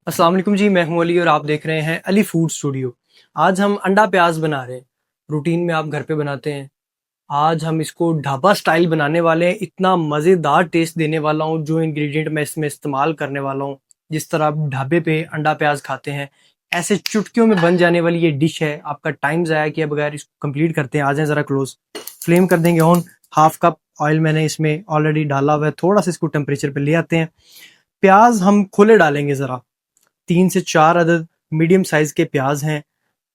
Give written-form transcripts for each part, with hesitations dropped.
अस्सलाम वालेकुम जी, मैं हूं अली और आप देख रहे हैं अली फूड स्टूडियो। आज हम अंडा प्याज बना रहे हैं। रूटीन में आप घर पे बनाते हैं। आज हम इसको ढाबा स्टाइल बनाने वाले हैं। इतना मज़ेदार टेस्ट देने वाला हूँ। जो इंग्रेडिएंट मैं इसमें इस्तेमाल करने वाला हूँ, जिस तरह आप ढाबे पे अंडा प्याज खाते हैं, ऐसे चुटकियों में बन जाने वाली ये डिश है। आपका टाइम ज़ाया किए बगैर इसको कंप्लीट करते हैं। आ जाएं ज़रा क्लोज। फ्लेम कर देंगे ऑन। हाफ कप ऑयल मैंने इसमें ऑलरेडी डाला हुआ है। थोड़ा सा इसको टेम्परेचर पे ले आते हैं। प्याज हम खुले डालेंगे ज़रा। 3 से 4 अदद मीडियम साइज के प्याज हैं।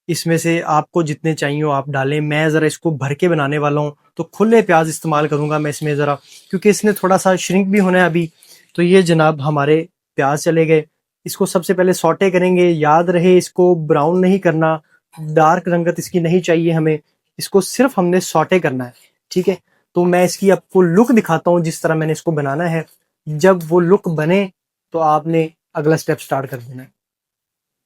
इसमें से आपको जितने चाहिए हो आप डालें। मैं ज़रा इसको भर के बनाने वाला हूँ तो खुले प्याज इस्तेमाल करूँगा मैं इसमें ज़रा, क्योंकि इसने थोड़ा सा श्रिंक भी होना है अभी। तो ये जनाब हमारे प्याज चले गए। इसको सबसे पहले सौटे करेंगे। याद रहे इसको ब्राउन नहीं करना, डार्क रंगत इसकी नहीं चाहिए हमें। इसको सिर्फ हमने सौटे करना है, ठीक है। तो मैं इसकी आपको लुक दिखाता हूँ जिस तरह मैंने इसको बनाना है। जब वो लुक बने तो आपने अगला स्टेप स्टार्ट कर देना है।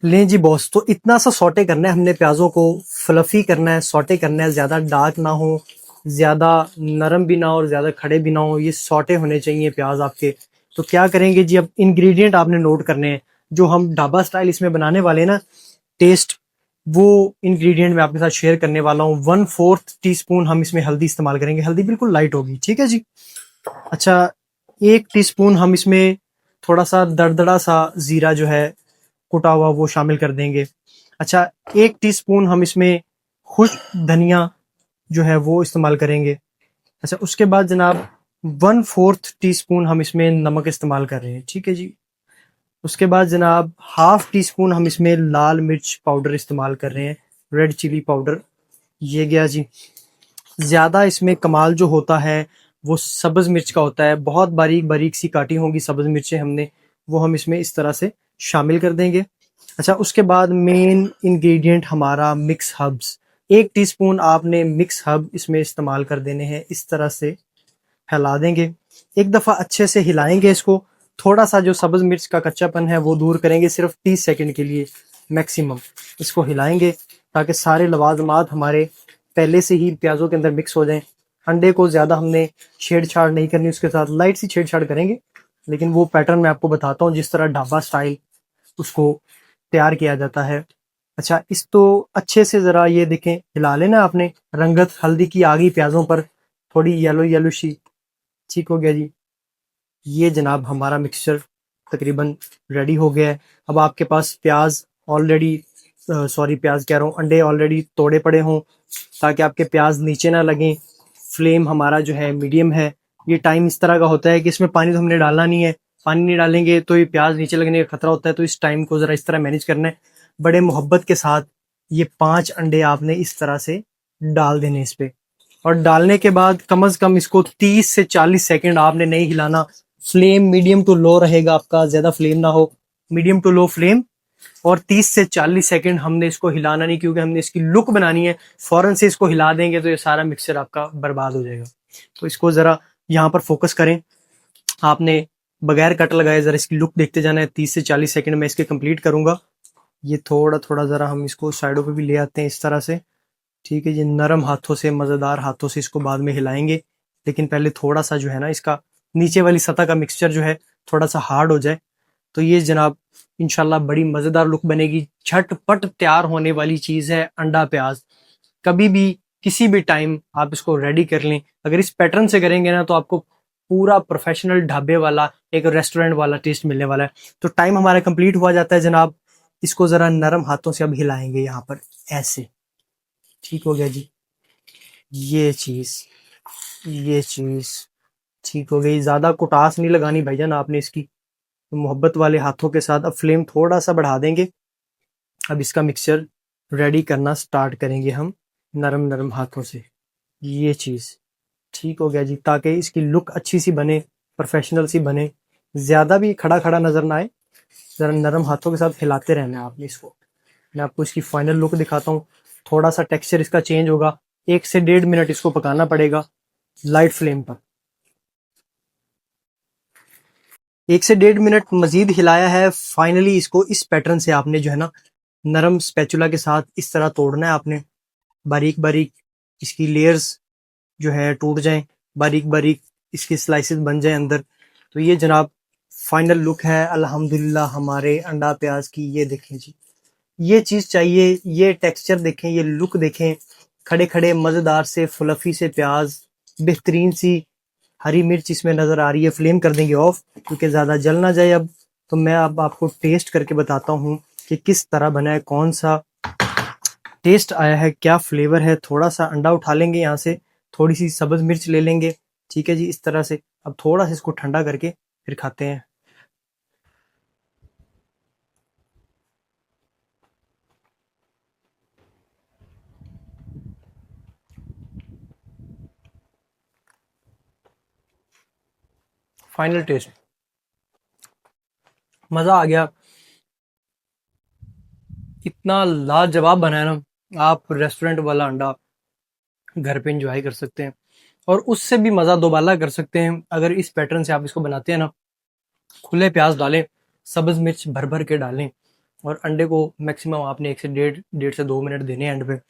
लें जी बॉस, तो इतना सा सॉटे करना है हमने प्याज़ों को। फ्लफी करना है, सॉटे करना है। ज़्यादा डार्क ना हो, ज़्यादा नरम भी ना हो और ज़्यादा खड़े भी ना हो। ये सॉटे होने चाहिए प्याज आपके। तो क्या करेंगे जी, अब इंग्रेडिएंट आपने नोट करने हैं जो हम ढाबा स्टाइल इसमें बनाने वाले हैं ना, टेस्ट। वो इंग्रेडिएंट मैं आपके साथ शेयर करने वाला हूँ। 1/4 टीस्पून हम इसमें हल्दी इस्तेमाल करेंगे। हल्दी बिल्कुल लाइट होगी, ठीक है जी। अच्छा, 1 टीस्पून हम इसमें थोड़ा सा दरदरा सा ज़ीरा जो है कुटा हुआ वो शामिल कर देंगे। अच्छा, 1 टीस्पून हम इसमें खुश्क धनिया जो है वो इस्तेमाल करेंगे। अच्छा, उसके बाद जनाब 1/4 टीस्पून हम इसमें नमक इस्तेमाल कर रहे हैं, ठीक है जी। उसके बाद जनाब हाफ टी स्पून हम इसमें लाल मिर्च पाउडर इस्तेमाल कर रहे हैं, रेड चिली पाउडर। ये गया जी। ज़्यादा इसमें कमाल जो होता है वो सब्ज़ मिर्च का होता है। बहुत बारीक बारीक सी काटी होंगी सब्ज़ मिर्चें हमने, वो हम इसमें इस तरह से शामिल कर देंगे। अच्छा, उसके बाद मेन इंग्रेडिएंट हमारा मिक्स हर्ब्स। 1 टीस्पून आपने मिक्स हर्ब इसमें इस्तेमाल कर देने हैं। इस तरह से हिला देंगे। एक दफ़ा अच्छे से हिलाएंगे इसको। थोड़ा सा जो सब्ज़ मिर्च का कच्चापन है वो दूर करेंगे, सिर्फ 30 सेकंड के लिए मैक्सिमम। इसको हिलाएंगे ताकि सारे लवाजमात हमारे पहले से ही प्याज़ों के अंदर मिक्स हो जाएं। अंडे को ज़्यादा हमने छेड़छाड़ नहीं करनी, उसके साथ लाइट सी छेड़छाड़ करेंगे, लेकिन वो पैटर्न मैं आपको बताता हूँ जिस तरह ढाबा स्टाइल उसको तैयार किया जाता है। अच्छा, इस तो अच्छे से ज़रा ये देखें, हिला लेना आपने। रंगत हल्दी की आ गई प्याज़ों पर, थोड़ी येलो येलो सी। ठीक हो गया जी। ये जनाब हमारा मिक्सचर तकरीबन रेडी हो गया है। अब आपके पास प्याज ऑलरेडी, सॉरी प्याज कह रहा हूँ, अंडे ऑलरेडी तोड़े पड़े हों ताकि आपके प्याज नीचे ना लगें। फ्लेम हमारा जो है मीडियम है। ये टाइम इस तरह का होता है कि इसमें पानी तो हमने डालना नहीं है। पानी नहीं डालेंगे तो ये प्याज नीचे लगने का खतरा होता है। तो इस टाइम को ज़रा इस तरह मैनेज करना है। बड़े मोहब्बत के साथ ये 5 अंडे आपने इस तरह से डाल देने इस पे। और डालने के बाद कम से कम इसको 30 से 40 सेकंड आपने नहीं हिलाना। फ्लेम मीडियम टू लो रहेगा आपका, ज़्यादा फ्लेम ना हो, मीडियम टू लो फ्लेम। और 30 से 40 सेकंड हमने इसको हिलाना नहीं, क्योंकि हमने इसकी लुक बनानी है। फौरन से इसको हिला देंगे तो ये सारा मिक्सचर आपका बर्बाद हो जाएगा। तो इसको ज़रा यहाँ पर फोकस करें। आपने बगैर कट लगाए ज़रा इसकी लुक देखते जाना है। 30 से 40 सेकंड में इसके कंप्लीट करूँगा। ये थोड़ा थोड़ा ज़रा हम इसको साइडों पे भी ले आते हैं इस तरह से, ठीक है। ये नरम हाथों से, मज़ेदार हाथों से इसको बाद में हिलाएंगे। लेकिन पहले थोड़ा सा जो है ना, इसका नीचे वाली सतह का मिक्सचर जो है थोड़ा सा हार्ड हो जाए। तो ये जनाब इंशाल्लाह बड़ी मज़ेदार लुक बनेगी। झटपट तैयार होने वाली चीज़ है अंडा प्याज। कभी भी किसी भी टाइम आप इसको रेडी कर लें। अगर इस पैटर्न से करेंगे ना तो आपको पूरा प्रोफेशनल ढाबे वाला, एक रेस्टोरेंट वाला टेस्ट मिलने वाला है। तो टाइम हमारा कंप्लीट हुआ जाता है जनाब। इसको ज़रा नरम हाथों से अब हिलाएंगे यहाँ पर ऐसे। ठीक हो गया जी। ये चीज़, ये चीज़ ठीक हो गई। ज़्यादा कुटास नहीं लगानी भाईजान आपने इसकी। तो मोहब्बत वाले हाथों के साथ अब फ्लेम थोड़ा सा बढ़ा देंगे। अब इसका मिक्सचर रेडी करना स्टार्ट करेंगे हम नरम नरम हाथों से। ये चीज़ ठीक हो गया जी, ताकि इसकी लुक अच्छी सी बने, प्रोफेशनल सी बने। ज़्यादा भी खड़ा खड़ा नज़र ना आए। ज़रा नरम हाथों के साथ हिलाते रहना है आपने इसको। मैं आपको इसकी फाइनल लुक दिखाता हूँ। थोड़ा सा टेक्सचर इसका चेंज होगा। 1 से 1.5 मिनट इसको पकाना पड़ेगा लाइट फ्लेम पर। 1 से 1.5 मिनट मजीद हिलाया है। फाइनली इसको इस पैटर्न से आपने जो है ना, नरम स्पैचुला के साथ इस तरह तोड़ना है आपने। बारीक बारीक इसकी लेयर्स जो है टूट जाएं, बारीक बारीक इसके स्लाइसेस बन जाएं अंदर। तो ये जनाब फाइनल लुक है अल्हम्दुलिल्लाह हमारे अंडा प्याज की। ये देखें जी, ये चीज़ चाहिए, ये टेक्सचर देखें, ये लुक देखें, खड़े खड़े मज़ेदार से फ्लफी से प्याज, बेहतरीन सी हरी मिर्च इसमें नज़र आ रही है। फ्लेम कर देंगे ऑफ क्योंकि ज़्यादा जल ना जाए। अब तो मैं अब आपको टेस्ट करके बताता हूँ कि किस तरह बना है, कौन सा टेस्ट आया है, क्या फ्लेवर है। थोड़ा सा अंडा उठा लेंगे यहाँ से, थोड़ी सी सब्ज मिर्च ले लेंगे, ठीक है जी, इस तरह से। अब थोड़ा सा इसको ठंडा करके फिर खाते हैं। फाइनल टेस्ट, मज़ा आ गया। इतना लाजवाब बना है ना, आप रेस्टोरेंट वाला अंडा घर पे एंजॉय कर सकते हैं और उससे भी मज़ा दोबाला कर सकते हैं अगर इस पैटर्न से आप इसको बनाते हैं ना। खुले प्याज डालें, सब्ज मिर्च भर भर के डालें और अंडे को मैक्सिमम आपने 1 से 1.5 से 2 मिनट देने हैं एंड पे,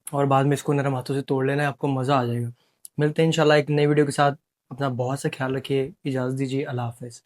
और बाद में इसको नरम हाथों से तोड़ लेना है, आपको मज़ा आ जाएगा। मिलते हैं इंशाल्लाह एक नई वीडियो के साथ। अपना बहुत सा ख्याल रखिए, इजाज़त दीजिए, अल्लाह हाफ़िज़।